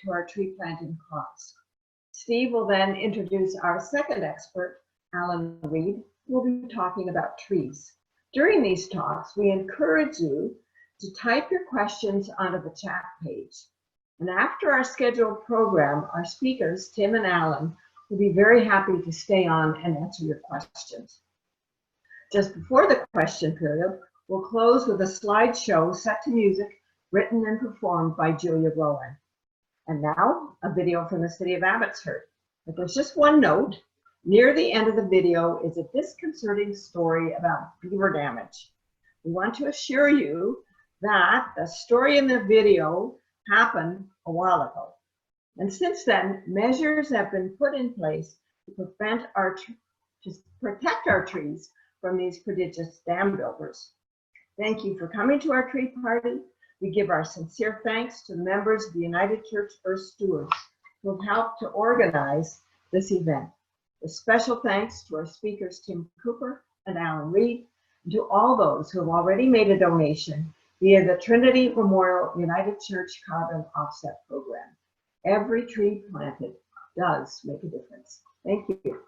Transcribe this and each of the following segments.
to our tree planting class. Steve will then introduce our second expert, Alan Reed, who will be talking about trees. During these talks, we encourage you to type your questions onto the chat page. And after our scheduled program, our speakers, Tim and Alan, will be very happy to stay on and answer your questions. Just before the question period, we'll close with a slideshow set to music written and performed by Julia Rowan. And now, a video from the city of Abbotsford. But there's just one note. Near the end of the video is a disconcerting story about beaver damage. We want to assure you that the story in the video happened a while ago. And since then, measures have been put in place to protect our trees from these prodigious dam builders. Thank you for coming to our tree party. We give our sincere thanks to the members of the United Church Earth Stewards who have helped to organize this event. A special thanks to our speakers, Tim Cooper and Alan Reed, and to all those who have already made a donation via the Trinity Memorial United Church Carbon Offset Program. Every tree planted does make a difference. Thank you.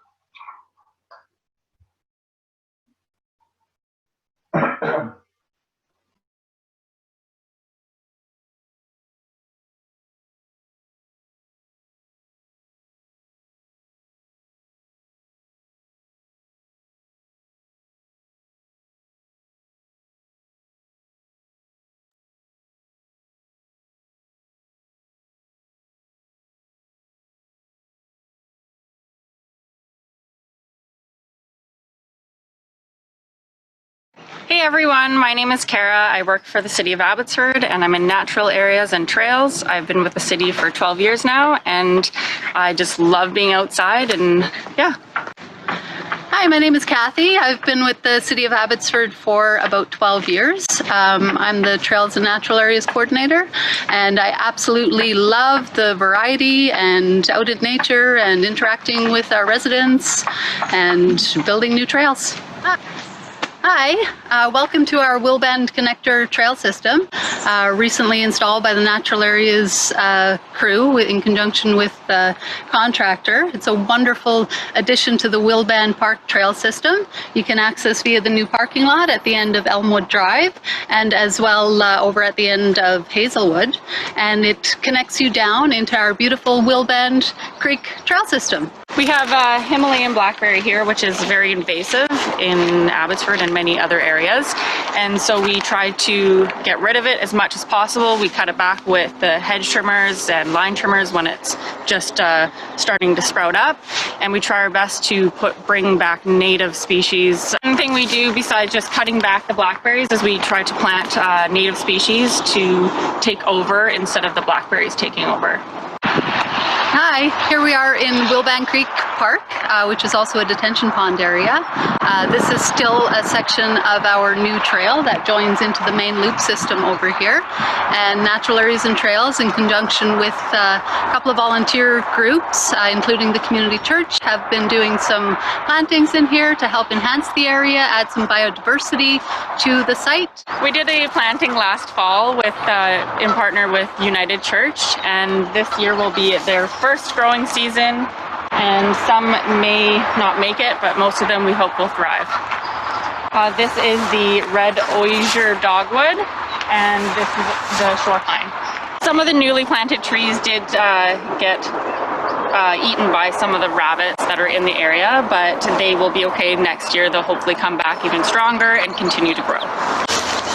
Hey everyone, my name is Kara. I work for the City of Abbotsford and I'm in natural areas and trails. I've been with the city for 12 years now and I just love being outside and yeah. Hi, my name is Kathy. I've been with the City of Abbotsford for about 12 years. I'm the Trails and Natural Areas Coordinator and I absolutely love the variety and out in nature and interacting with our residents and building new trails. Hi, welcome to our Willbend Connector Trail System, recently installed by the Natural Areas crew in conjunction with the contractor. It's a wonderful addition to the Willbend Park Trail System. You can access via the new parking lot at the end of Elmwood Drive and as well over at the end of Hazelwood. And it connects you down into our beautiful Willbend Creek Trail System. We have Himalayan Blackberry here, which is very invasive in Abbotsford and many other areas. And so we try to get rid of it as much as possible. We cut it back with the hedge trimmers and line trimmers when it's just starting to sprout up. And we try our best to bring back native species. One thing we do besides just cutting back the blackberries is we try to plant native species to take over instead of the blackberries taking over. Hi, here we are in Willbend Creek Park, which is also a detention pond area. This is still a section of our new trail that joins into the main loop system over here. And Natural Areas and Trails, in conjunction with a couple of volunteer groups, including the community church, have been doing some plantings in here to help enhance the area, add some biodiversity to the site. We did a planting last fall with, in partner with United Church, and this year will be their first growing season, and some may not make it, but most of them we hope will thrive. This is the red Osier Dogwood, and this is the short pine. Some of the newly planted trees did get eaten by some of the rabbits that are in the area, but they will be okay next year. They'll hopefully come back even stronger and continue to grow.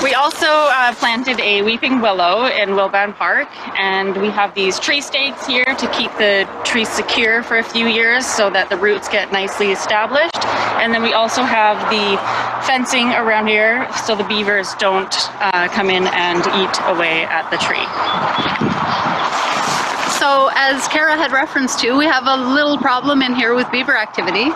We also planted a weeping willow in Willbend Park, and we have these tree stakes here to keep the trees secure for a few years so that the roots get nicely established. And then we also have the fencing around here so the beavers don't come in and eat away at the tree. So as Kara had referenced to, we have a little problem in here with beaver activity.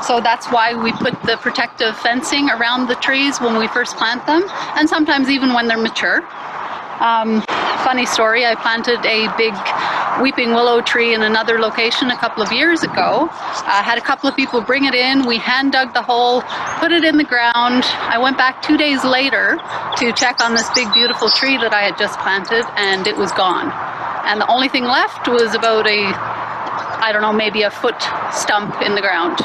So that's why we put the protective fencing around the trees when we first plant them, and sometimes even when they're mature. Funny story, I planted a big weeping willow tree in another location a couple of years ago. Had a couple of people bring it in, we hand dug the hole, put it in the ground. I went back 2 days later to check on this big beautiful tree that I had just planted, and it was gone. And the only thing left was about I don't know, maybe a foot stump in the ground.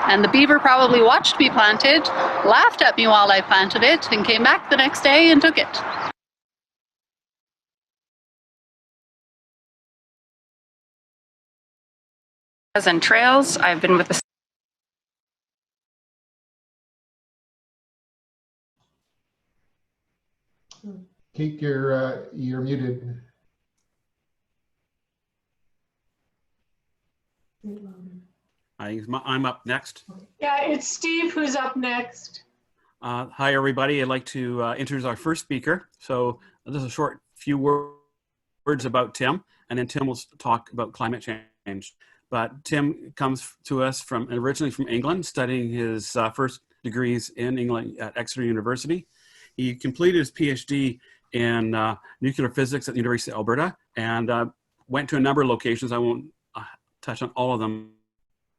And the beaver probably watched me plant it, laughed at me while I planted it, and came back the next day and took it. And trails. I've been with the Kate, you're muted. I'm up next. Yeah, it's Steve who's up next. Hi, everybody. I'd like to introduce our first speaker. So this is a short few words about Tim, and then Tim will talk about climate change. But Tim comes to us originally from England, studying his first degrees in England at Exeter University. He completed his PhD in nuclear physics at the University of Alberta, and went to a number of locations. I won't touch on all of them,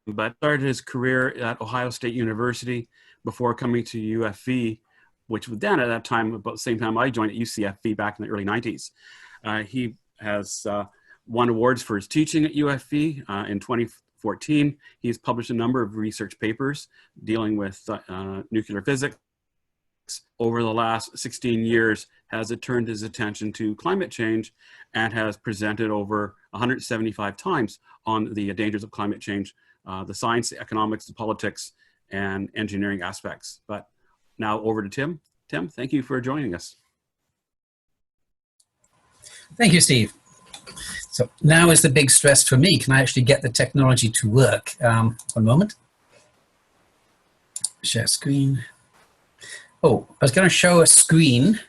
but started his career at Ohio State University before coming to UFV, which was then at that time, about the same time I joined at UCFV back in the early 90s. He has won awards for his teaching at UFV. In 2014, he's published a number of research papers dealing with nuclear physics. Over the last 16 years, has turned his attention to climate change and has presented over 175 times on the dangers of climate change, the science, the economics, the politics, and engineering aspects. But now over to Tim. Tim, thank you for joining us. Thank you, Steve. So now is the big stress for me. Can I actually get the technology to work? One moment. Share screen. Oh, I was going to show a screen.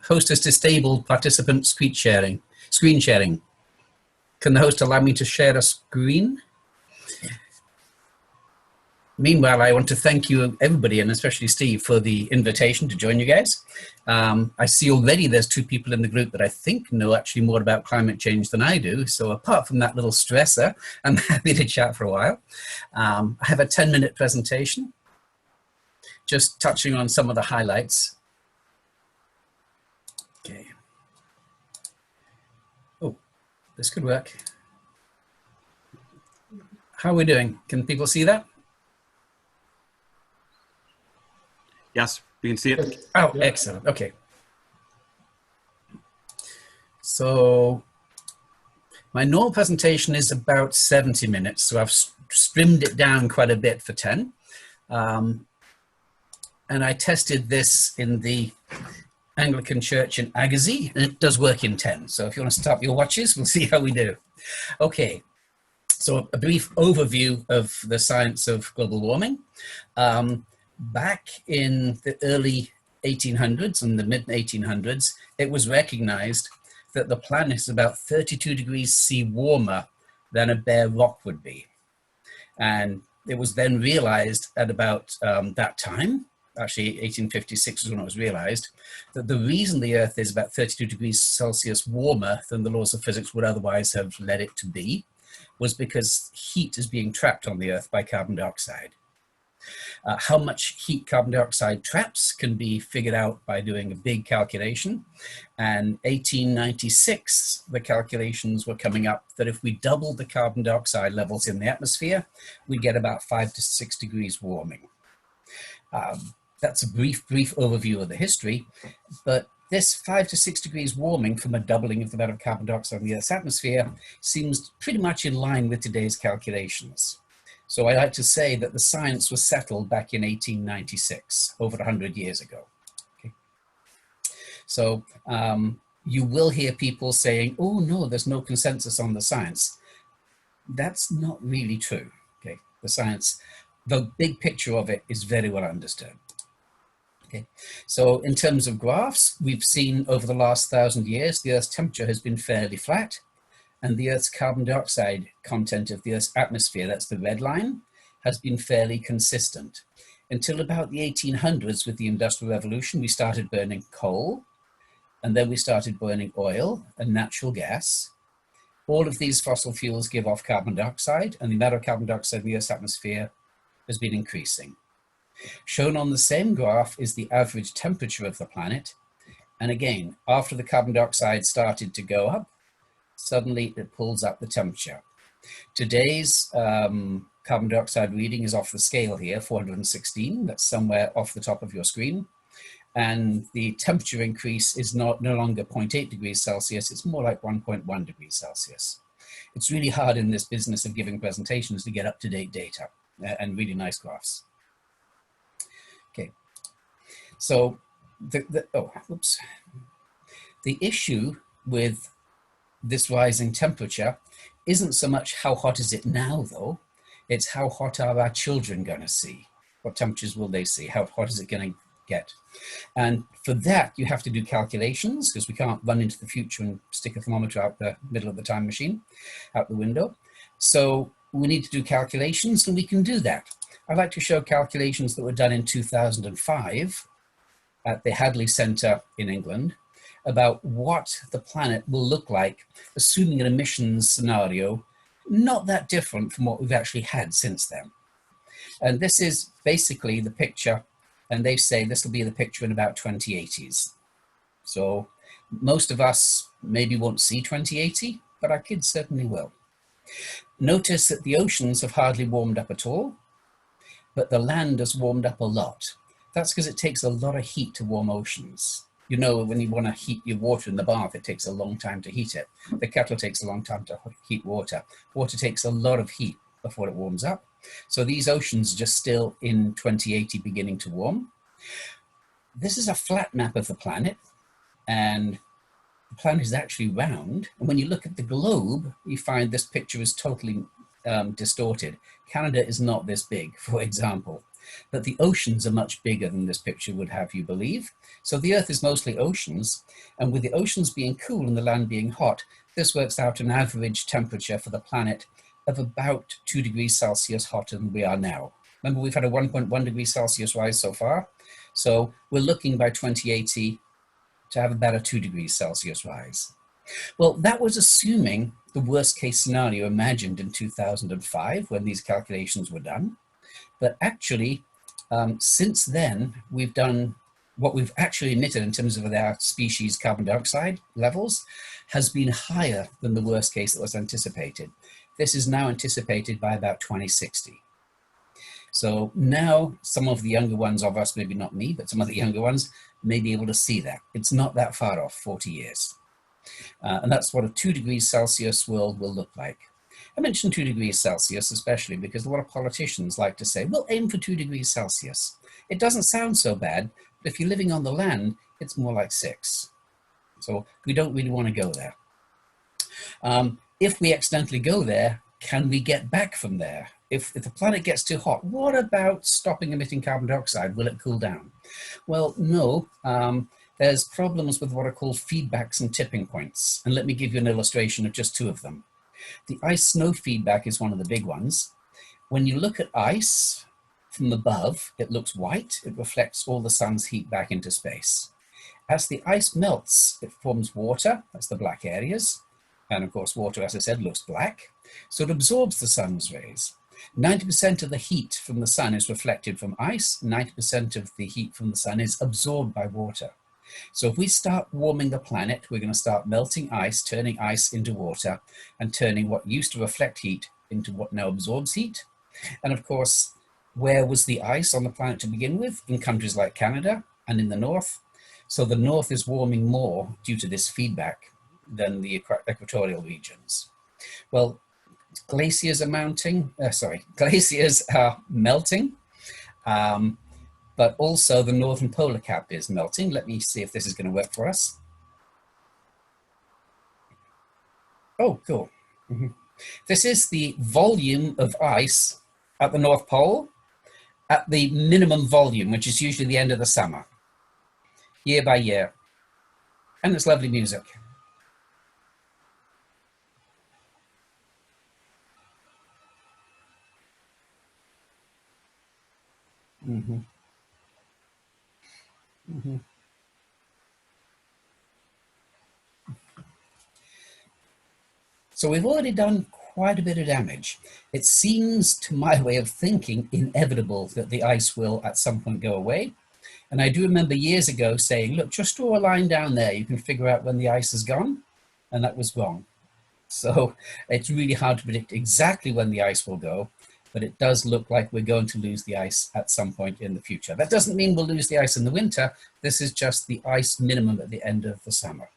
Host has disabled participant screen sharing. Can the host allow me to share a screen? Meanwhile, I want to thank you, everybody, and especially Steve, for the invitation to join you guys. I see already there's 2 people in the group that I think know actually more about climate change than I do. So apart from that little stressor, I'm happy to chat for a while. I have a 10-minute presentation, just touching on some of the highlights. Okay. Oh, this could work. How are we doing? Can people see that? Yes, we can see it. Oh, excellent. Okay. So my normal presentation is about 70 minutes, so I've trimmed it down quite a bit for 10. And I tested this in the Anglican Church in Agassiz, and it does work in 10. So if you want to stop your watches, we'll see how we do. Okay. So a brief overview of the science of global warming. Back in the early 1800s and the mid 1800s, it was recognized that the planet is about 32 degrees C warmer than a bare rock would be. And it was then realized at about that time, actually 1856 was when it was realized, that the reason the Earth is about 32 degrees Celsius warmer than the laws of physics would otherwise have led it to be was because heat is being trapped on the Earth by carbon dioxide. How much heat carbon dioxide traps can be figured out by doing a big calculation. And 1896, the calculations were coming up that if we doubled the carbon dioxide levels in the atmosphere, we'd get about 5 to 6 degrees warming. That's a brief overview of the history, but this 5 to 6 degrees warming from a doubling of the amount of carbon dioxide in the Earth's atmosphere seems pretty much in line with today's calculations. So I like to say that the science was settled back in 1896, over 100 years ago. Okay. So you will hear people saying, oh no, there's no consensus on the science. That's not really true. Okay. The science, the big picture of it is very well understood. Okay. So in terms of graphs, we've seen over the last 1,000 years, the Earth's temperature has been fairly flat. And the Earth's carbon dioxide content of the Earth's atmosphere, that's the red line, has been fairly consistent. Until about the 1800s with the Industrial Revolution, we started burning coal, and then we started burning oil and natural gas. All of these fossil fuels give off carbon dioxide, and the amount of carbon dioxide in the Earth's atmosphere has been increasing. Shown on the same graph is the average temperature of the planet. And again, after the carbon dioxide started to go up, suddenly it pulls up the temperature. Today's carbon dioxide reading is off the scale here, 416. That's somewhere off the top of your screen. And the temperature increase is no longer 0.8 degrees Celsius, it's more like 1.1 degrees Celsius. It's really hard in this business of giving presentations to get up-to-date data and really nice graphs. Okay, so the issue with this rising temperature isn't so much how hot is it now though, it's how hot are our children going to see? What temperatures will they see? How hot is it going to get? And for that, you have to do calculations because we can't run into the future and stick a thermometer out the middle of the time machine, out the window. So we need to do calculations and we can do that. I'd like to show calculations that were done in 2005 at the Hadley Centre in England about what the planet will look like, assuming an emissions scenario not that different from what we've actually had since then. And this is basically the picture, and they say this will be the picture in about 2080s. So most of us maybe won't see 2080, but our kids certainly will. Notice that the oceans have hardly warmed up at all, but the land has warmed up a lot. That's because it takes a lot of heat to warm oceans. You know, when you want to heat your water in the bath, it takes a long time to heat it. The kettle takes a long time to heat water. Water takes a lot of heat before it warms up. So these oceans are just still in 2080 beginning to warm. This is a flat map of the planet, and the planet is actually round. And when you look at the globe, you find this picture is totally distorted. Canada is not this big, for example. But the oceans are much bigger than this picture would have you believe. So the Earth is mostly oceans, and with the oceans being cool and the land being hot, this works out an average temperature for the planet of about 2 degrees Celsius hotter than we are now. Remember, we've had a 1.1 degrees Celsius rise so far, so we're looking by 2080 to have about a 2 degrees Celsius rise. Well, that was assuming the worst case scenario imagined in 2005 when these calculations were done. But actually, since then, we've done what we've actually emitted in terms of our species carbon dioxide levels has been higher than the worst case that was anticipated. This is now anticipated by about 2060. So now some of the younger ones of us, maybe not me, but some of the younger ones may be able to see that. It's not that far off, 40 years. And that's what a 2 degrees Celsius world will look like. I mentioned 2 degrees Celsius, especially because a lot of politicians like to say, we'll aim for 2 degrees Celsius. It doesn't sound so bad, but if you're living on the land, it's more like 6. So we don't really want to go there. If we accidentally go there, can we get back from there? If the planet gets too hot, what about stopping emitting carbon dioxide? Will it cool down? Well, no. There's problems with what are called feedbacks and tipping points. And let me give you an illustration of just 2 of them. The ice-snow feedback is one of the big ones. When you look at ice from above, it looks white. It reflects all the sun's heat back into space. As the ice melts, it forms water. That's the black areas. And of course, water, as I said, looks black. So it absorbs the sun's rays. 90% of the heat from the sun is reflected from ice. 90% of the heat from the sun is absorbed by water. So if we start warming the planet, we're going to start melting ice, turning ice into water, and turning what used to reflect heat into what now absorbs heat. And of course, where was the ice on the planet to begin with? In countries like Canada and in the north. So the north is warming more due to this feedback than the equatorial regions. Well, glaciers are melting. But also the northern polar cap is melting. Let me see if this is going to work for us. Oh, cool. This is the volume of ice at the North Pole at the minimum volume, which is usually the end of the summer, year by year. And it's lovely music. So we've already done quite a bit of damage. It seems, to my way of thinking, inevitable that the ice will at some point go away. And I do remember years ago saying, look, just draw a line down there. You can figure out when the ice is gone. And that was wrong. So it's really hard to predict exactly when the ice will go, but it does look like we're going to lose the ice at some point in the future. That doesn't mean we'll lose the ice in the winter. This is just the ice minimum at the end of the summer.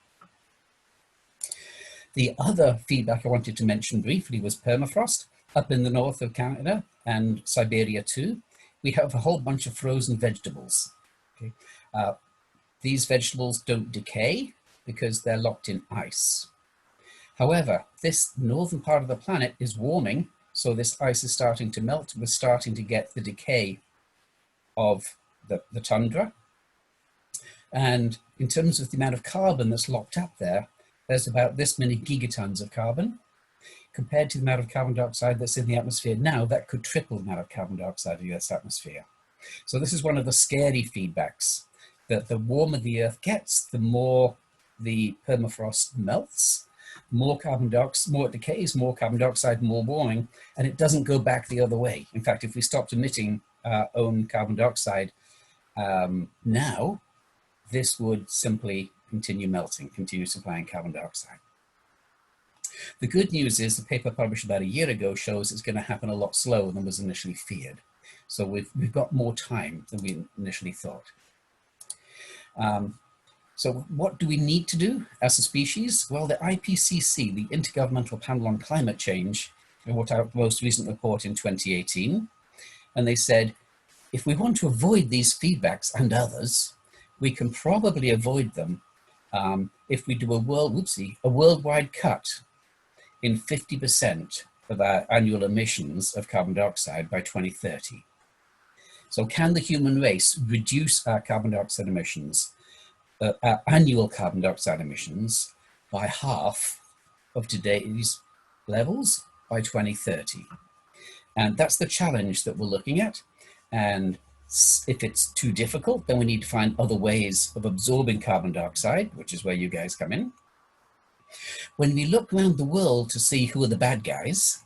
The other feedback I wanted to mention briefly was permafrost. Up in the north of Canada and Siberia too, we have a whole bunch of frozen vegetables. Okay? These vegetables don't decay because they're locked in ice. However, this northern part of the planet is warming, so this ice is starting to melt. We're starting to get the decay of the tundra. And in terms of the amount of carbon that's locked up there, there's about this many gigatons of carbon. Compared to the amount of carbon dioxide that's in the atmosphere now, that could triple the amount of carbon dioxide in the Earth's atmosphere. So this is one of the scary feedbacks, that the warmer the Earth gets, the more the permafrost melts, more carbon dioxide, more it decays, more carbon dioxide, more warming, and it doesn't go back the other way. In fact, if we stopped emitting our own carbon dioxide now, this would simply continue melting, continue supplying carbon dioxide. The good news is the paper published about a year ago shows it's going to happen a lot slower than was initially feared. So we've got more time than we initially thought. So what do we need to do as a species? Well, the IPCC, the Intergovernmental Panel on Climate Change, wrote out the most recent report in 2018. And they said, if we want to avoid these feedbacks and others, we can probably avoid them if we do a worldwide cut in 50% of our annual emissions of carbon dioxide by 2030. So can the human race reduce our carbon dioxide emissions, our annual carbon dioxide emissions, by half of today's levels by 2030? And that's the challenge that we're looking at. And if it's too difficult, then we need to find other ways of absorbing carbon dioxide, which is where you guys come in. When we look around the world to see who are the bad guys,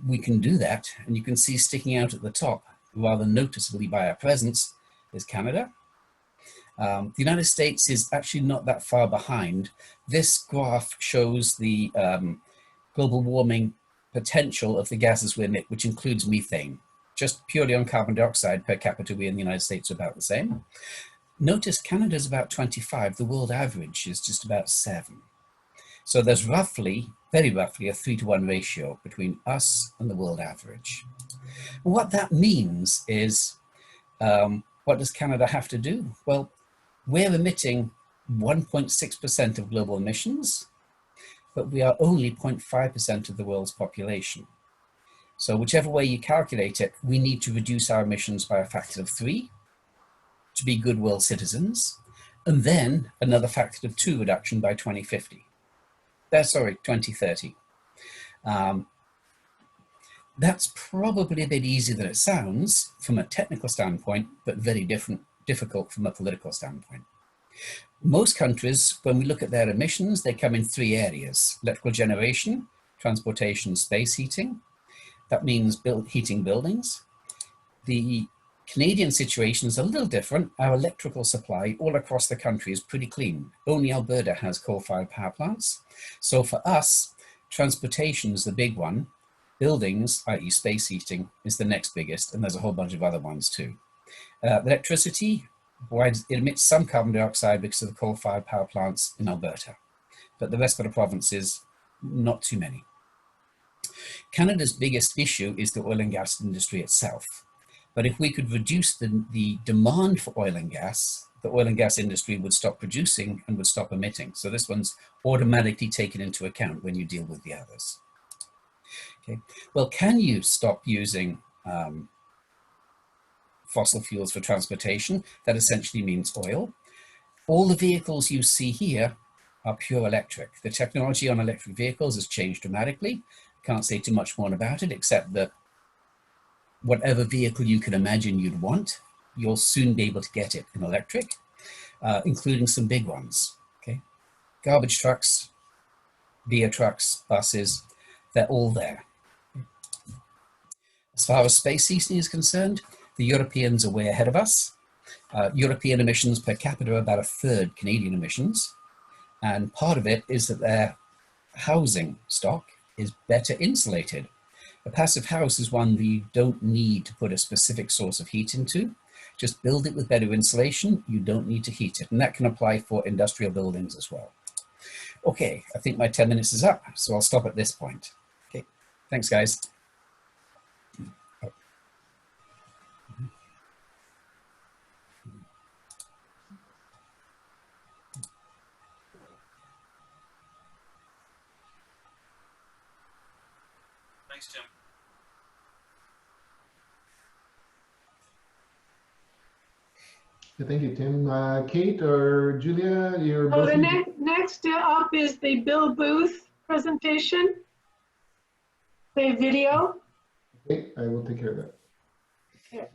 we can do that. And you can see sticking out at the top, rather noticeably by our presence, is Canada. The United States is actually not that far behind. This graph shows the global warming potential of the gases we emit, which includes methane. Just purely on carbon dioxide per capita, we in the United States are about the same. Notice Canada is about 25, the world average is just about 7. So there's roughly, very roughly, a 3-to-1 ratio between us and the world average. What that means is, what does Canada have to do? Well, we're emitting 1.6% of global emissions, but we are only 0.5% of the world's population. So whichever way you calculate it, we need to reduce our emissions by a factor of 3 to be good world citizens, and then another factor of 2 reduction by 2050. 2030. That's probably a bit easier than it sounds from a technical standpoint, but very difficult from a political standpoint. Most countries, when we look at their emissions, they come in 3 areas: electrical generation, transportation, space heating. That means heating buildings. The Canadian situation is a little different. Our electrical supply all across the country is pretty clean. Only Alberta has coal-fired power plants. So for us, transportation is the big one. Buildings, i.e. space heating, is the next biggest, and there's a whole bunch of other ones too. Electricity, it emits some carbon dioxide because of the coal-fired power plants in Alberta, but the rest of the provinces, not too many. Canada's biggest issue is the oil and gas industry itself. But if we could reduce the demand for oil and gas, the oil and gas industry would stop producing and would stop emitting. So this one's automatically taken into account when you deal with the others. Okay. Well, can you stop using fossil fuels for transportation? That essentially means oil. All the vehicles you see here are pure electric. The technology on electric vehicles has changed dramatically. Can't say too much more about it, except that whatever vehicle you can imagine you'd want, you'll soon be able to get it in electric, including some big ones. Okay, garbage trucks, beer trucks, buses, they're all there. As far as space heating is concerned, the Europeans are way ahead of us. European emissions per capita are about 1/3 Canadian emissions. And part of it is that they're housing stock is better insulated. A passive house is one that you don't need to put a specific source of heat into. Just build it with better insulation. You don't need to heat it. And that can apply for industrial buildings as well. Okay, I think my 10 minutes is up, so I'll stop at this point. Okay, thanks guys. Thanks, Tim. Yeah, thank you, Tim. Kate or Julia, you're Oh, both. the next up is the Bill Booth presentation. The video. Okay, I will take care of that. Okay.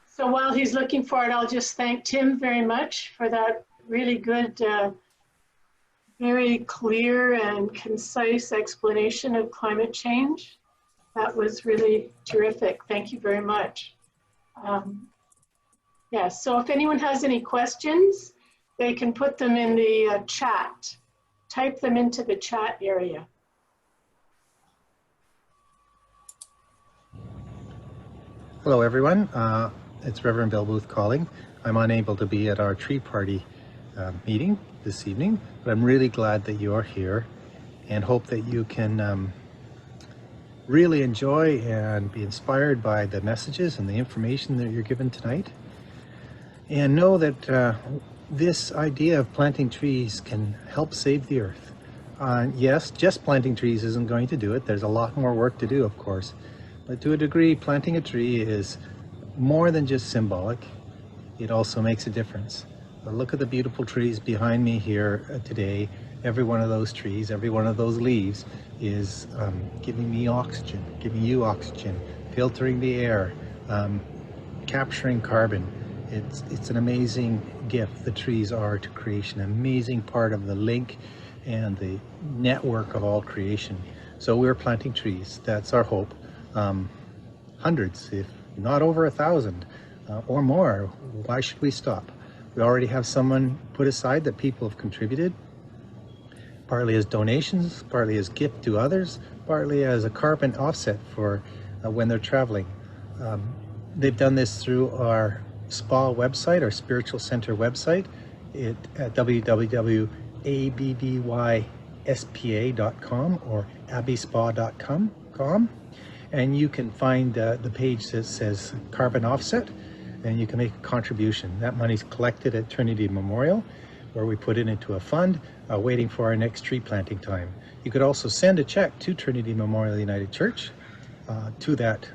So while he's looking for it, I'll just thank Tim very much for that really good, very clear and concise explanation of climate change. That was really terrific. Thank you very much. Yeah, so if anyone has any questions, they can put them in the chat. Type them into the chat area. Hello, everyone. It's Reverend Bill Booth calling. I'm unable to be at our tree party meeting this evening, but I'm really glad that you're here and hope that you can really enjoy and be inspired by the messages and the information that you're given tonight. And know that this idea of planting trees can help save the earth. Yes, just planting trees isn't going to do it. There's a lot more work to do, of course. But to a degree, planting a tree is more than just symbolic. It also makes a difference. Look at the beautiful trees behind me here today. Every one of those trees, every one of those leaves is giving me oxygen, giving you oxygen, filtering the air, capturing carbon. It's an amazing gift the trees are to creation, an amazing part of the link and the network of all creation. So we're planting trees. That's our hope. Hundreds, if not over 1,000 or more. Why should we stop? We already have someone put aside that people have contributed, partly as donations, partly as gift to others, partly as a carbon offset for when they're traveling. They've done this through our spa website, our spiritual center website, at www.abbyspa.com or abbyspa.com. And you can find the page that says carbon offset, and you can make a contribution. That money's collected at Trinity Memorial, where we put it into a fund waiting for our next tree planting time. You could also send a check to Trinity Memorial United Church to that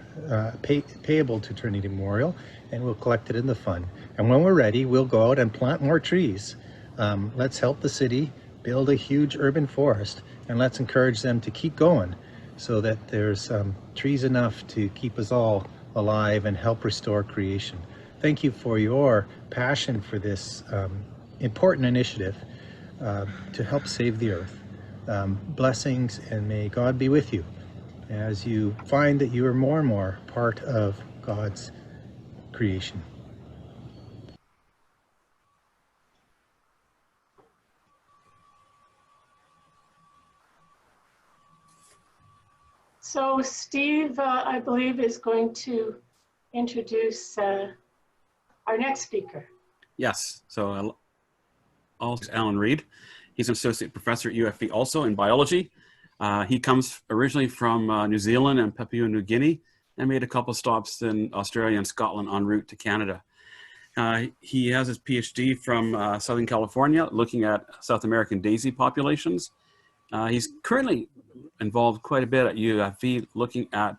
payable to Trinity Memorial, and we'll collect it in the fund. And when we're ready, we'll go out and plant more trees. Let's help the city build a huge urban forest, and let's encourage them to keep going so that there's trees enough to keep us all alive and help restore creation. Thank you for your passion for this important initiative to help save the earth. Blessings, and may God be with you as you find that you are more and more part of God's creation. So Steve, I believe, is going to introduce our next speaker. Yes, so also Alan Reid. He's an associate professor at UFV also in biology. He comes originally from New Zealand and Papua New Guinea and made a couple of stops in Australia and Scotland en route to Canada. He has his PhD from Southern California looking at South American daisy populations. He's currently involved quite a bit at UFV looking at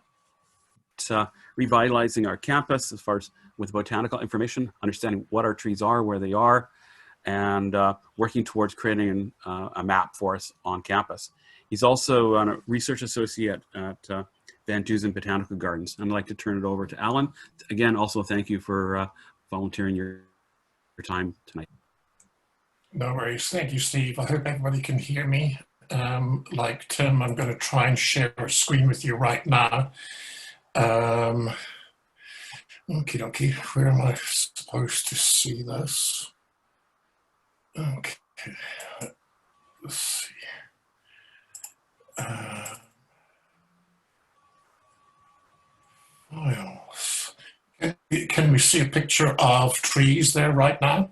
revitalizing our campus as far as with botanical information, understanding what our trees are, where they are, and working towards creating a map for us on campus. He's also a research associate at Van Dusen Botanical Gardens. And I'd like to turn it over to Alan. Again, also thank you for volunteering your time tonight. No worries. Thank you, Steve. I hope everybody can hear me. Like Tim, I'm going to try and share a screen with you right now. Okie dokie, where am I supposed to see this? Okay, let's see. Files. Can we see a picture of trees there right now?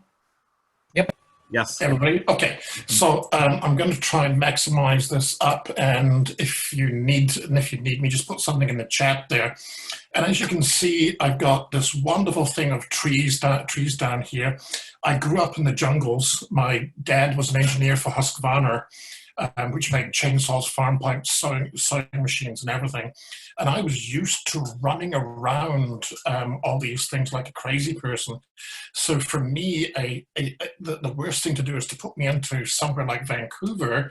Yep. Yes. Everybody? Okay, so I'm going to try and maximize this up, and if you need me, just put something in the chat there. And as you can see, I've got this wonderful thing of trees down here. I grew up in the jungles. My dad was an engineer for Husqvarna, which made chainsaws, farm pipes, sewing machines and everything. And I was used to running around all these things like a crazy person. So for me, the worst thing to do is to put me into somewhere like Vancouver,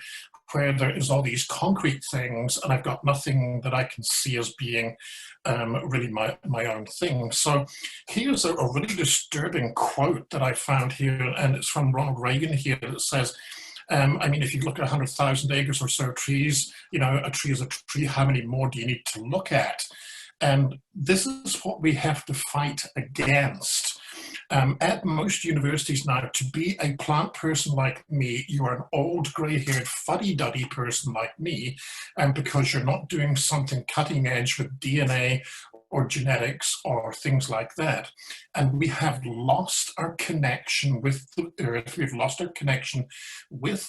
where there is all these concrete things and I've got nothing that I can see as being really my own thing. So here's a really disturbing quote that I found here, and it's from Ronald Reagan here, that says, I mean, if you look at 100,000 acres or so of trees, you know, a tree is a tree. How many more do you need to look at? And this is what we have to fight against. At most universities now, to be a plant person like me, you are an old grey-haired fuddy-duddy person like me, and because you're not doing something cutting edge with DNA or genetics or things like that. And we have lost our connection with the earth. We've lost our connection with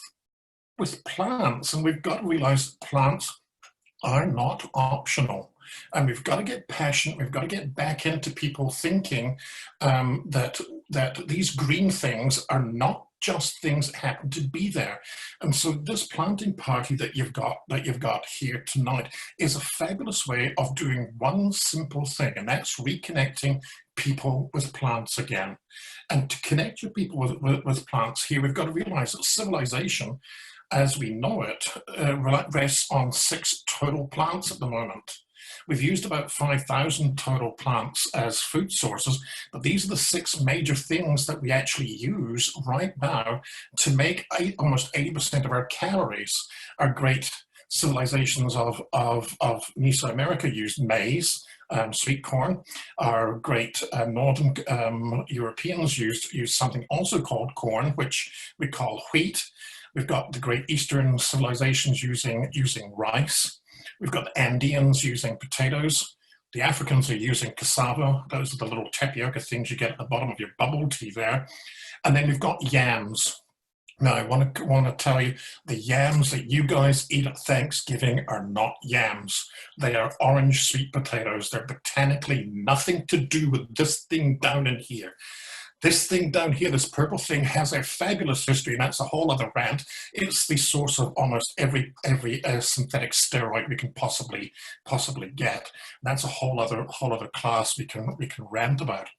plants, and we've got to realize that plants are not optional. And we've got to get passionate. We've got to get back into people thinking that these green things are not just things that happen to be there. And so this planting party that you've got here tonight is a fabulous way of doing one simple thing, and that's reconnecting people with plants again. And to connect your people with plants here, we've got to realize that civilization, as we know it, rests on 6 total plants at the moment. We've used about 5,000 total plants as food sources, but these are the 6 major things that we actually use right now to make almost 80% of our calories. Our great civilizations of Mesoamerica used maize, sweet corn. Our great northern Europeans used something also called corn, which we call wheat. We've got the great Eastern civilizations using rice. We've got the Andeans using potatoes. The Africans are using cassava. Those are the little tapioca things you get at the bottom of your bubble tea there. And then we've got yams. Now, I want to tell you, the yams that you guys eat at Thanksgiving are not yams. They are orange sweet potatoes. They're botanically nothing to do with this thing down in here. This thing down here, this purple thing, has a fabulous history, and that's a whole other rant. It's the source of almost every synthetic steroid we can possibly get. That's a whole other class we can rant about.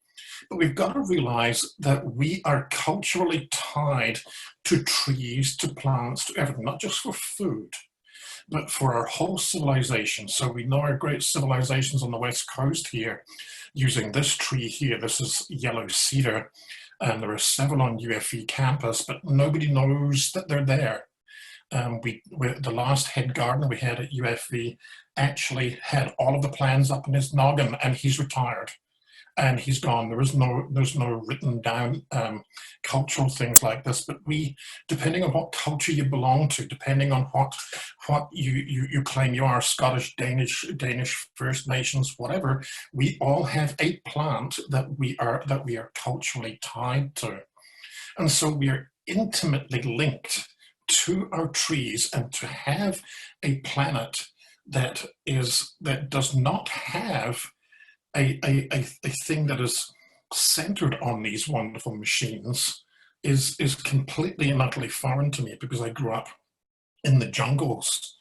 But we've got to realize that we are culturally tied to trees, to plants, to everything, not just for food, but for our whole civilization. So we know our great civilizations on the West Coast here, using this tree here. This is yellow cedar, and there are several on UFE campus, but nobody knows that they're there. The last head gardener we had at UFE actually had all of the plans up in his noggin, and he's retired. And he's gone. There's no written down cultural things like this. But we, depending on what culture you belong to, depending on what you claim you are, Scottish, Danish, First Nations, whatever, we all have a plant that we are culturally tied to, and so we are intimately linked to our trees. And to have a planet that does not have a thing that is centered on these wonderful machines is completely and utterly foreign to me, because I grew up in the jungles.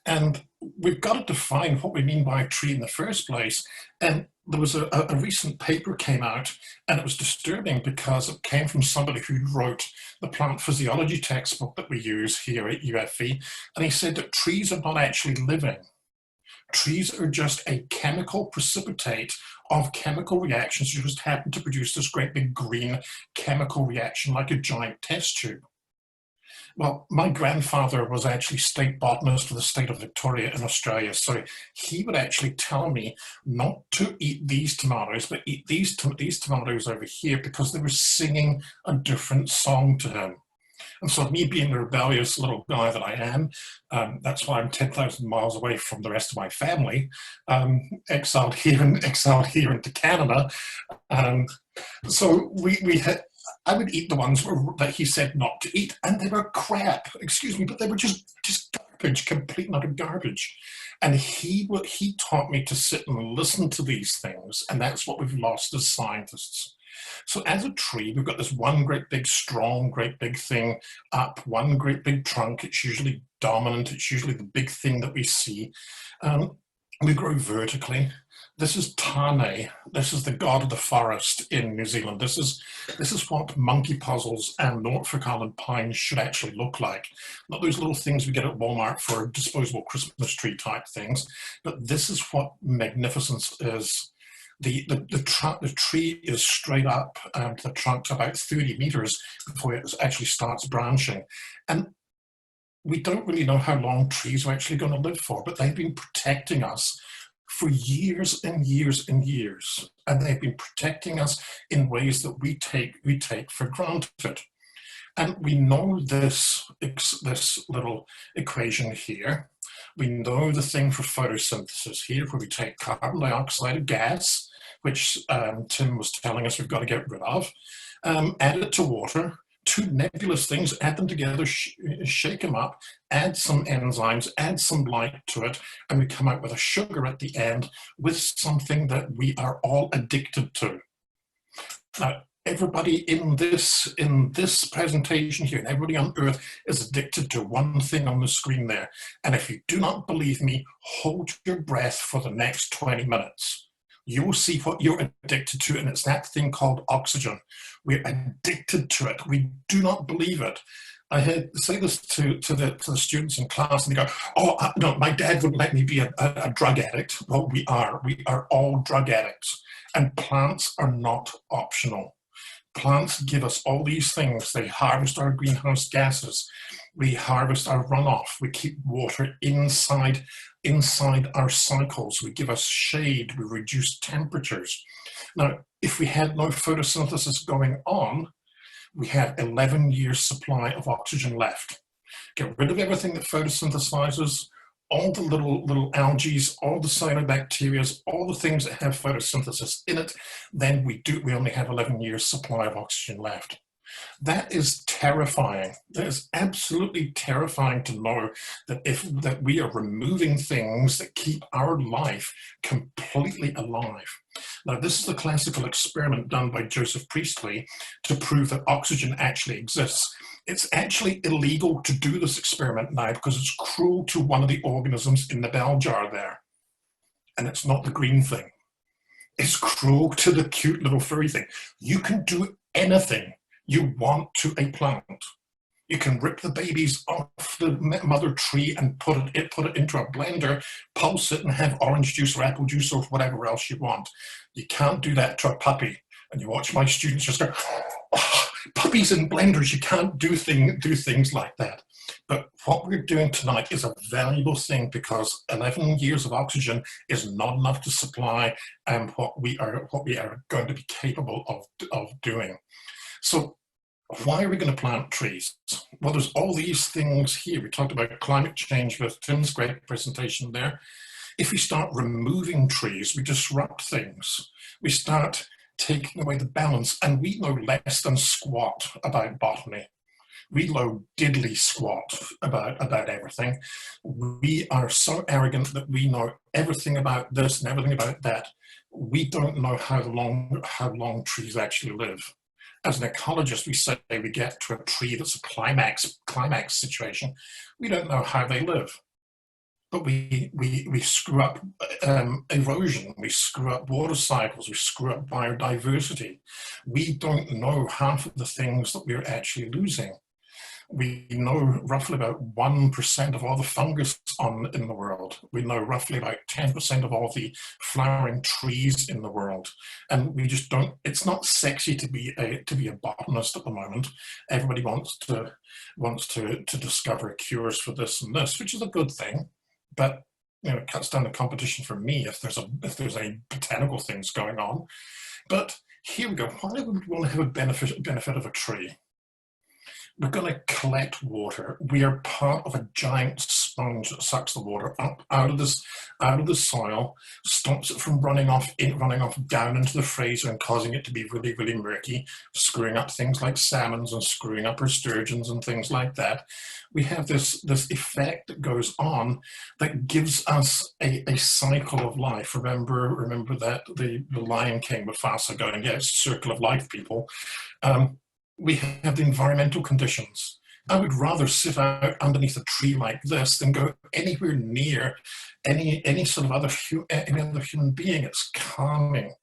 And we've got to define what we mean by a tree in the first place. And there was a recent paper came out, and it was disturbing because it came from somebody who wrote the plant physiology textbook that we use here at UFE. And he said that trees are not actually living. Trees are just a chemical precipitate of chemical reactions that just happen to produce this great big green chemical reaction like a giant test tube. Well, my grandfather was actually state botanist for the state of Victoria in Australia. So he would actually tell me not to eat these tomatoes, but eat these tomatoes over here because they were singing a different song to him. And so me being the rebellious little guy that I am, that's why I'm 10,000 miles away from the rest of my family, exiled here into Canada. So I would eat the ones that he said not to eat, and they were crap, excuse me, but they were just garbage, complete and utter garbage. And he taught me to sit and listen to these things, and that's what we've lost as scientists. So as a tree, we've got this one great big strong, great big thing up, one great big trunk. It's usually dominant. It's usually the big thing that we see. We grow vertically. This is Tane. This is the god of the forest in New Zealand. This is what monkey puzzles and Norfolk Island pines should actually look like. Not those little things we get at Walmart for disposable Christmas tree type things, but this is what magnificence is. The tree is straight up, the trunk's about 30 meters before it actually starts branching. And we don't really know how long trees are actually going to live for, but they've been protecting us for years and years and years. And they've been protecting us in ways that we take for granted. And we know this little equation here. We know the thing for photosynthesis here, where we take carbon dioxide, a gas, which Tim was telling us we've got to get rid of, add it to water, two nebulous things, add them together, shake them up, add some enzymes, add some light to it, and we come out with a sugar at the end with something that we are all addicted to. Now, everybody in this presentation here, and everybody on Earth is addicted to one thing on the screen there. And if you do not believe me, hold your breath for the next 20 minutes. You will see what you're addicted to, and it's that thing called oxygen. We're addicted to it. We do not believe it. I had say this to the students in class, and they go, "Oh, no, my dad wouldn't let me be a drug addict." Well, we are. We are all drug addicts, and plants are not optional. Plants give us all these things. They harvest our greenhouse gases. We harvest our runoff. We keep water inside our cycles. We give us shade. We reduce temperatures. Now, if we had no photosynthesis going on, we have 11 years supply of oxygen left. Get rid of everything that photosynthesizes, all the little algae, all the cyanobacteria, all the things that have photosynthesis in it, then we only have 11 years supply of oxygen left. That is terrifying. That is absolutely terrifying to know that we are removing things that keep our life completely alive. Now, this is the classical experiment done by Joseph Priestley to prove that oxygen actually exists. It's actually illegal to do this experiment now because it's cruel to one of the organisms in the bell jar there. And it's not the green thing. It's cruel to the cute little furry thing. You can do anything you want to a plant. You can rip the babies off the mother tree and put it into a blender, pulse it, and have orange juice or apple juice or whatever else you want. You can't do that to a puppy. And you watch my students just go, "Oh, puppies in blenders, you can't do things like that." But what we're doing tonight is a valuable thing because 11 years of oxygen is not enough to supply what we are going to be capable of doing. So why are we going to plant trees? Well, there's all these things here. We talked about climate change with Tim's great presentation there. If we start removing trees, we disrupt things. We start taking away the balance, and we know less than squat about botany. We know diddly squat about everything. We are so arrogant that we know everything about this and everything about that. We don't know how long trees actually live. As an ecologist, we say we get to a tree that's a climax situation. We don't know how they live. But we screw up erosion, we screw up water cycles, we screw up biodiversity. We don't know half of the things that we're actually losing. We know roughly about 1% of all the fungus in the world. We know roughly about 10% of all the flowering trees in the world. And we just don't, it's not sexy to be a botanist at the moment. Everybody wants to discover cures for this and this, which is a good thing. But it cuts down the competition for me if there's any botanical things going on. But here we go. Why would we want to have a benefit of a tree? We're going to collect water. We are part of a giant sponge that sucks the water up out of the soil, stops it from running off down into the Fraser and causing it to be really, really murky, screwing up things like salmons and screwing up our sturgeons and things like that. We have this effect that goes on that gives us a cycle of life. Remember that the Lion King, Mufasa, going, yeah, it's a circle of life, people. We have the environmental conditions. I would rather sit out underneath a tree like this than go anywhere near any sort of any other human being. It's calming.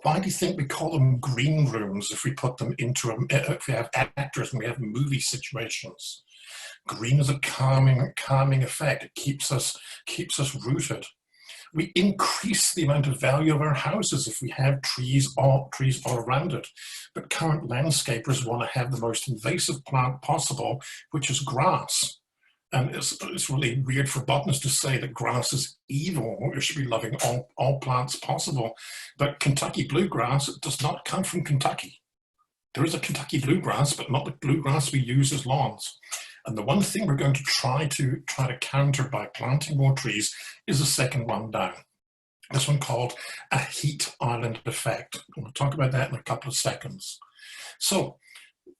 Why do you think we call them green rooms if we put them into if we have actors and we have movie situations? Green is a calming effect. It keeps us rooted. We increase the amount of value of our houses if we have trees all around it. But current landscapers want to have the most invasive plant possible, which is grass. And it's really weird for botanists to say that grass is evil. We should be loving all plants possible. But Kentucky bluegrass does not come from Kentucky. There is a Kentucky bluegrass, but not the bluegrass we use as lawns. And the one thing we're going to try to counter by planting more trees is the second one down. This one called a heat island effect. We'll talk about that in a couple of seconds. So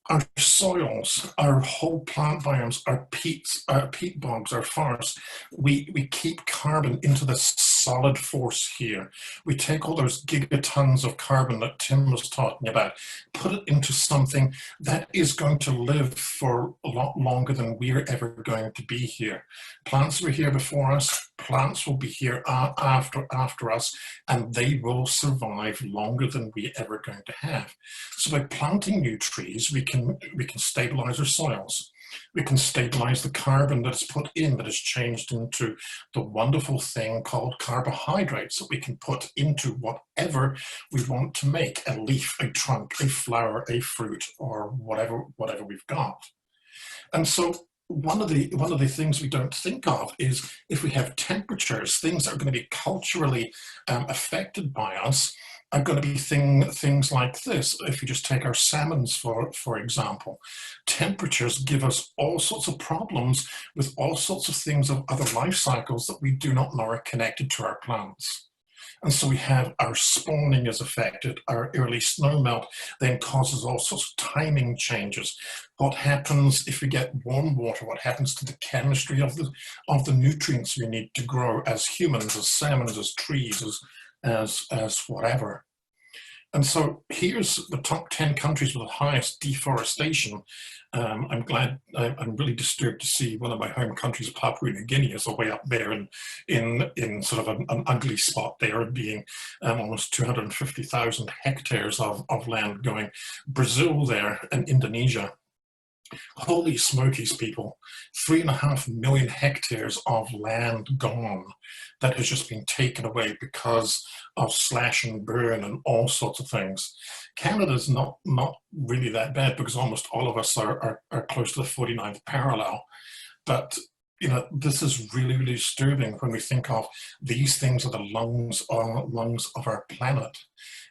our soils, our whole plant biomes, our peat bogs, our forests, we keep carbon into this solid force here. We take all those gigatons of carbon that Tim was talking about, put it into something that is going to live for a lot longer than we're ever going to be here. Plants were here before us, plants will be here after us, and they will survive longer than we're ever going to have. So by planting new trees, we can stabilize our soils. We can stabilize the carbon that is put in, that is changed into the wonderful thing called carbohydrates that we can put into whatever we want to make, a leaf, a trunk, a flower, a fruit, or whatever we've got. And so one of the things we don't think of is if we have temperatures, things that are going to be culturally affected by us, are going to be things like this. If you just take our salmons, for example, temperatures give us all sorts of problems with all sorts of things of other life cycles that we do not know are connected to our plants. And so we have our spawning is affected, our early snowmelt then causes all sorts of timing changes. What happens if we get warm water? What happens to the chemistry of the nutrients we need to grow as humans, as salmons, as trees, as whatever. And so here's the top 10 countries with the highest deforestation. I'm really disturbed to see one of my home countries, Papua New Guinea, is way up there in sort of an ugly spot there, being almost 250,000 hectares of land going. Brazil there and Indonesia. Holy smokies, people, 3.5 million hectares of land gone that has just been taken away because of slash and burn and all sorts of things. Canada's not really that bad because almost all of us are close to the 49th parallel. But this is really, really disturbing when we think of these things are the lungs of our planet.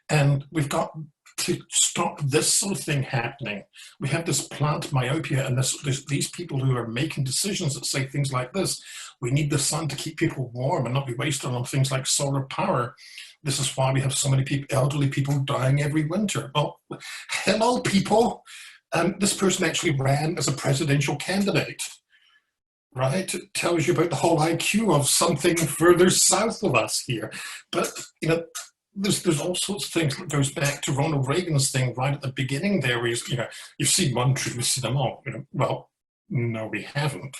And we've got to stop this sort of thing happening. We have this plant myopia and these people who are making decisions that say things like this. We need the sun to keep people warm and not be wasted on things like solar power. This is why we have so many elderly people dying every winter. Well, hello, people. This person actually ran as a presidential candidate, right? It tells you about the whole IQ of something further south of us here. But, there's all sorts of things that goes back to Ronald Reagan's thing right at the beginning there, where you've seen one tree, we've seen them all. Well, no, we haven't.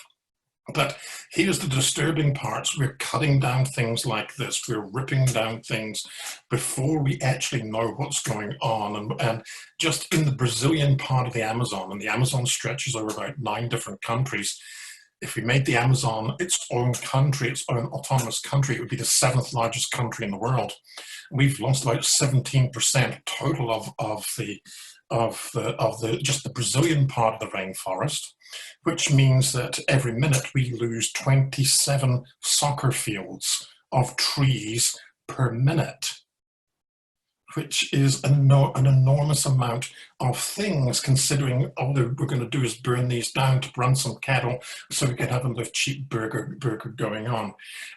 But here's the disturbing parts. We're cutting down things like this. We're ripping down things before we actually know what's going on. And just in the Brazilian part of the Amazon, and the Amazon stretches over about 9 different countries, if we made the Amazon its own country, its own autonomous country, it would be the 7th largest country in the world. We've lost about 17% total of just the Brazilian part of the rainforest, which means that every minute we lose 27 soccer fields of trees per minute, which is an enormous amount of things, considering all we're going to do is burn these down to run some cattle so we can have a cheap burger going on.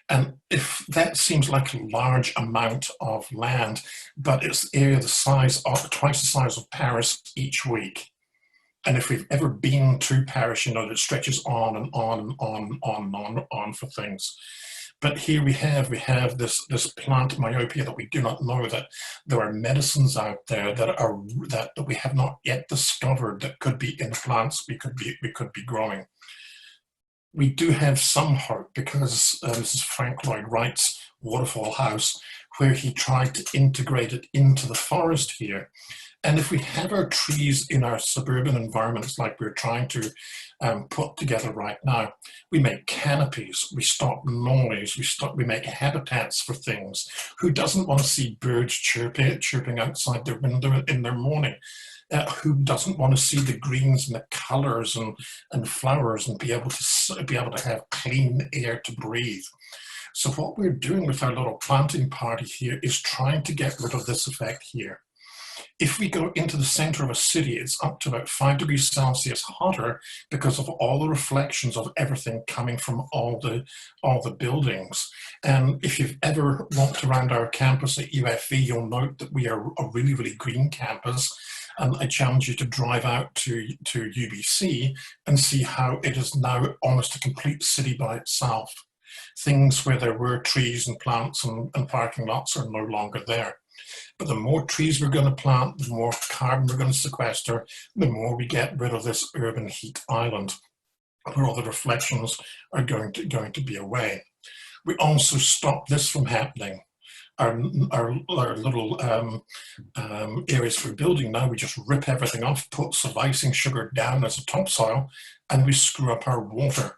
And if that seems like a large amount of land, but it's area the size of twice the size of Paris each week. And if we've ever been to Paris, you know that it stretches on and on and on and on for things. But here we have this plant myopia that we do not know that there are medicines out there that we have not yet discovered that could be in the plants we could be growing. We do have some hope because this is Frank Lloyd Wright's Waterfall House, where he tried to integrate it into the forest here. And if we have our trees in our suburban environments like we're trying to put together right now, we make canopies, we stop noise, we make habitats for things. Who doesn't want to see birds chirping outside their window in their morning? Who doesn't want to see the greens and the colors and flowers and be able to have clean air to breathe? So what we're doing with our little planting party here is trying to get rid of this effect here. If we go into the center of a city, it's up to about 5 degrees Celsius hotter because of all the reflections of everything coming from all the buildings. And if you've ever walked around our campus at UFV, you'll note that we are a really, really green campus. And I challenge you to drive out to UBC and see how it is now almost a complete city by itself. Things where there were trees and plants and parking lots are no longer there. But the more trees we're going to plant, the more carbon we're going to sequester, the more we get rid of this urban heat island, where all the reflections are going to be away. We also stop this from happening. Our little areas for building now, we just rip everything off, put solacing sugar down as a topsoil, and we screw up our water.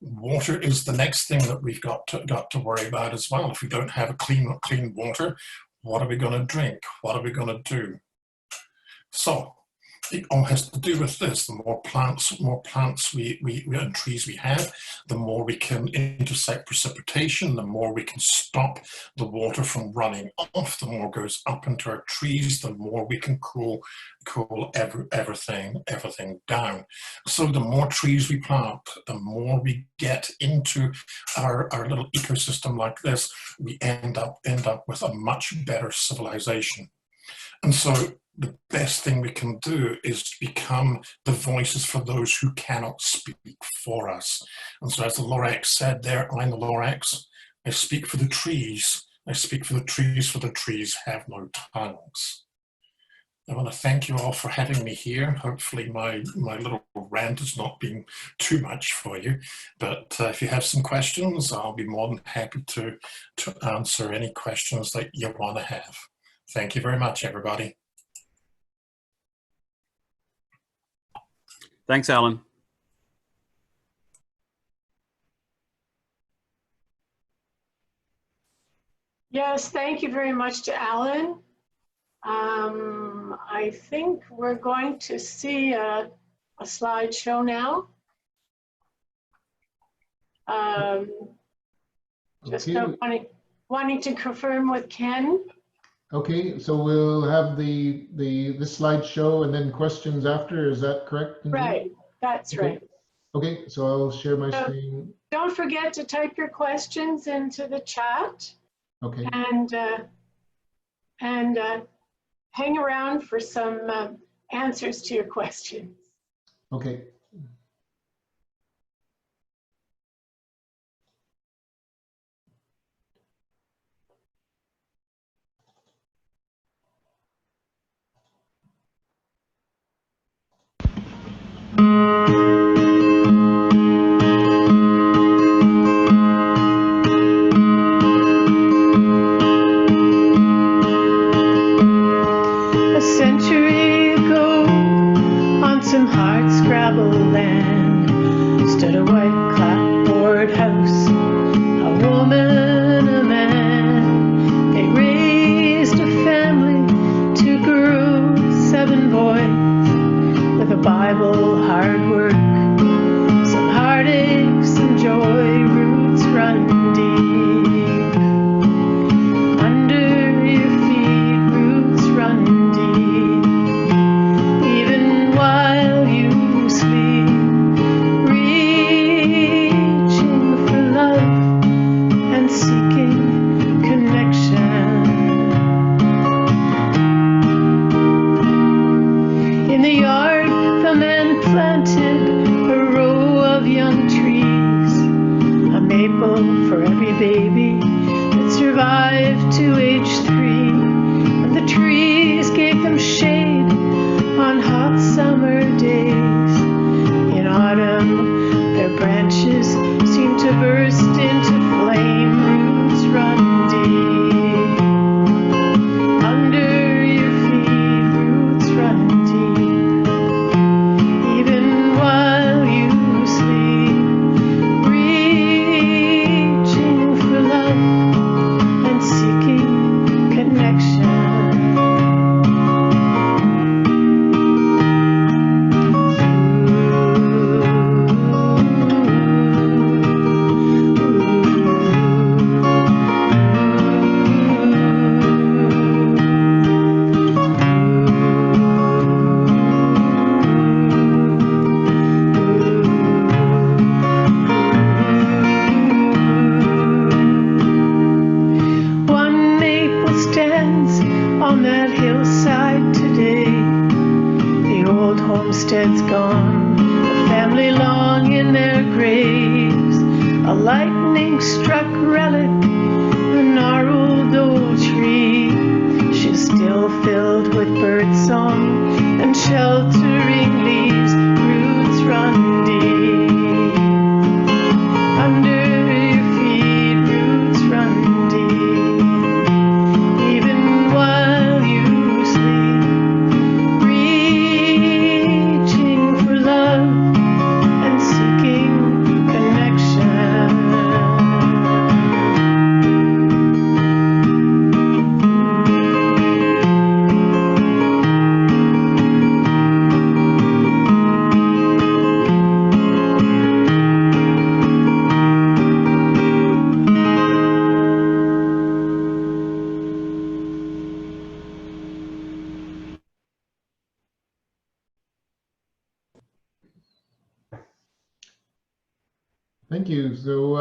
Water is the next thing that we've got to worry about as well. If we don't have a clean water, what are we going to drink? What are we going to do? So it all has to do with this. The more plants and trees we have, the more we can intersect precipitation, the more we can stop the water from running off, the more goes up into our trees, the more we can cool everything down. So the more trees we plant, the more we get into our little ecosystem like this, we end up with a much better civilization. And so the best thing we can do is become the voices for those who cannot speak for us. And so as the Lorax said there, I'm the Lorax, I speak for the trees. I speak for the trees have no tongues. I want to thank you all for having me here. Hopefully my little rant has not been too much for you, but if you have some questions, I'll be more than happy to answer any questions that you want to have. Thank you very much, everybody. Thanks, Alan. Yes, thank you very much to Alan. I think we're going to see a slideshow now. Just wanting to confirm with Ken. Okay, so we'll have the slideshow and then questions after. Is that correct? Right, that's okay. right. Okay, so I'll share my screen. Don't forget to type your questions into the chat. Okay. And hang around for some answers to your questions. Okay. survival, hard work, some heartache, some joy, roots run deep. Under your feet, roots run deep. Even while you sleep, reaching for love and seeking connection. In the yard, the man planted a row of young trees, a maple for every baby that survived to age 3. And the trees gave them shade on hot summer days. In autumn, their branches seem to burst into flame. Roots run deep. Under your feet, roots run deep. Even while you sleep, reaching for love and seeking connection. One maple stands on that hillside today. The old homestead's gone, the family long in their graves. A lightning-struck relic, a gnarled old tree. She's still filled with birdsong and sheltering leaves. Roots run deep. Under your feet, roots run deep. Even while you sleep, reaching for love and seeking connection. Thank you. So